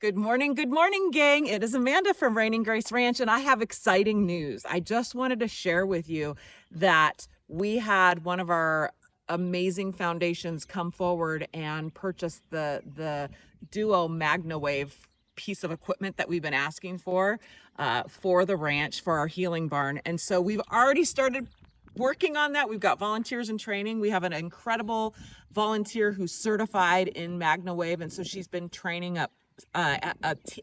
Good morning, gang. It is Amanda from Raining Grace Ranch, and I have exciting news. I just wanted to share with you that we had one of our amazing foundations come forward and purchase the Duo MagnaWave piece of equipment that we've been asking for the ranch, for our healing barn. And so we've already started working on that. We've got volunteers in training. We have an incredible volunteer who's certified in MagnaWave, and so she's been training up a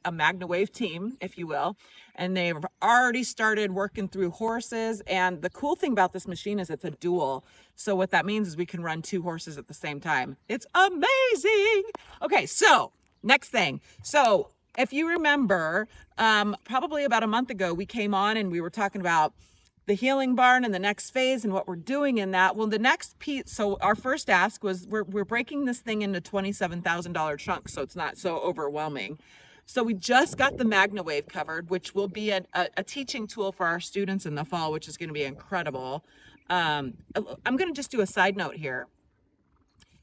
MagnaWave team, if you will, and they've already started working through horses. And the cool thing about this machine is it's a dual. So what that means is we can run 2 horses at the same time. It's amazing. Okay, so next thing. So if you remember, probably about a month ago, we came on and we were talking about the healing barn and the next phase and what we're doing in that. Well, the next piece, so our first ask was we're breaking this thing into $27,000 chunks, so it's not so overwhelming. So we just got the MagnaWave covered, which will be a teaching tool for our students in the fall, which is going to be incredible. I'm going to just do a side note here.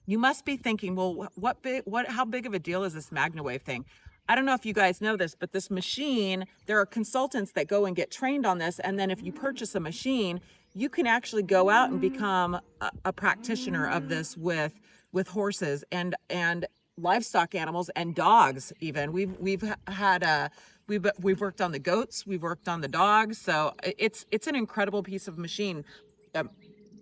You must be thinking, well, how big of a deal is this MagnaWave thing? I don't know if you guys know this, but this machine, there are consultants that go and get trained on this. And then if you purchase a machine, you can actually go out and become a practitioner of this with horses and livestock animals and dogs. Even we've worked on the goats, we've worked on the dogs. So it's an incredible piece of machine, an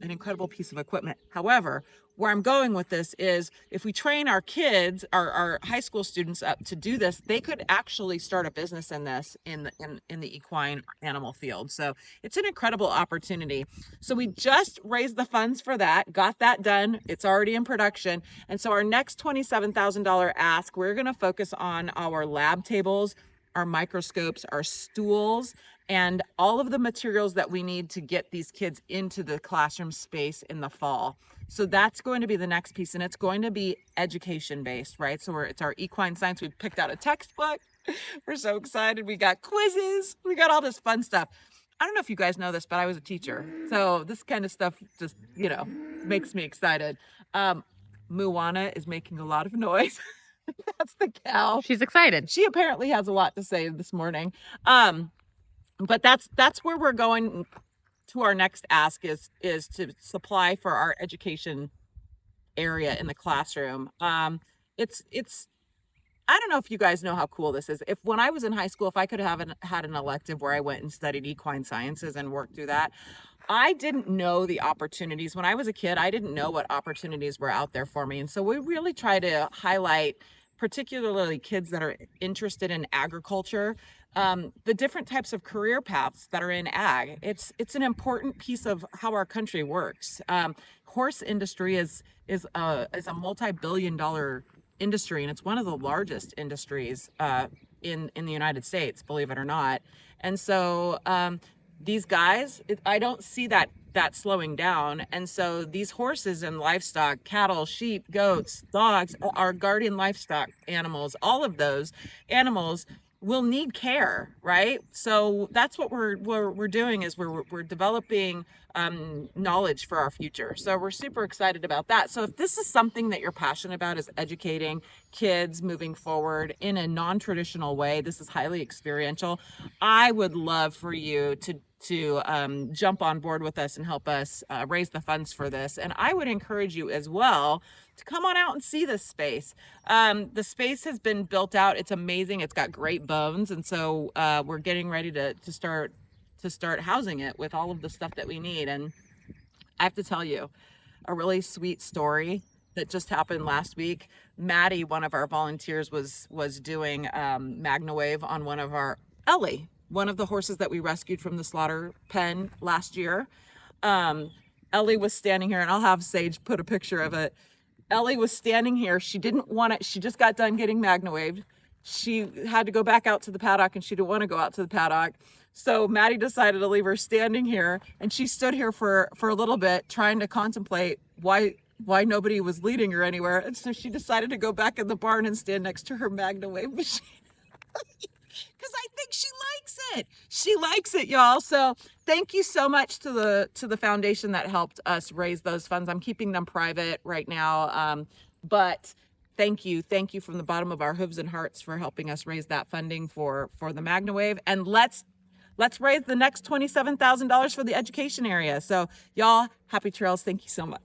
incredible piece of equipment. However, where I'm going with this is if we train our kids, our high school students up to do this, they could actually start a business in this in the equine animal field. So it's an incredible opportunity. So we just raised the funds for that, got that done. It's already in production. And so our next $27,000 ask, we're going to focus on our lab tables, our microscopes, our stools, and all of the materials that we need to get these kids into the classroom space in the fall. So that's going to be the next piece, and it's going to be education based, right? So it's our equine science. We've picked out a textbook. We're so excited. We got quizzes. We got all this fun stuff. I don't know if you guys know this, but I was a teacher. So this kind of stuff just, makes me excited. Moana is making a lot of noise. That's the cow. She's excited. She apparently has a lot to say this morning. But that's where we're going to. Our next ask is to supply for our education area in the classroom. It's I don't know if you guys know how cool this is. If when I was in high school, if I could have had an elective where I went and studied equine sciences and worked through that, I didn't know the opportunities. When I was a kid, I didn't know what opportunities were out there for me. And so we really try to highlight, particularly kids that are interested in agriculture, the different types of career paths that are in ag. It's an important piece of how our country works. Horse industry is a multi-billion-dollar industry, and it's one of the largest industries in the United States, believe it or not. And so these guys, I don't see that slowing down. And so these horses and livestock, cattle, sheep, goats, dogs, our guardian livestock animals, all of those animals will need care, right? So that's what we're doing is we're developing knowledge for our future. So we're super excited about that. So if this is something that you're passionate about, is educating kids moving forward in a non-traditional way, this is highly experiential, I would love for you to jump on board with us and help us raise the funds for this. And I would encourage you as well to come on out and see this space. The space has been built out. It's amazing. It's got great bones. And so we're getting ready to start housing it with all of the stuff that we need. And I have to tell you a really sweet story that just happened last week. Maddie, one of our volunteers, was doing MagnaWave on Ellie, one of the horses that we rescued from the slaughter pen last year. Ellie was standing here, and I'll have Sage put a picture of it. Ellie was standing here. She didn't want it. She just got done getting MagnaWaved. She had to go back out to the paddock, and she didn't want to go out to the paddock. So Maddie decided to leave her standing here, and she stood here for a little bit trying to contemplate why nobody was leading her anywhere. And so she decided to go back in the barn and stand next to her MagnaWave machine. Because I think she likes it. She likes it, y'all. So thank you so much to the foundation that helped us raise those funds. I'm keeping them private right now, but thank you from the bottom of our hooves and hearts for helping us raise that funding for the MagnaWave. And let's raise the next $27,000 for the education area. So y'all, happy trails. Thank you so much.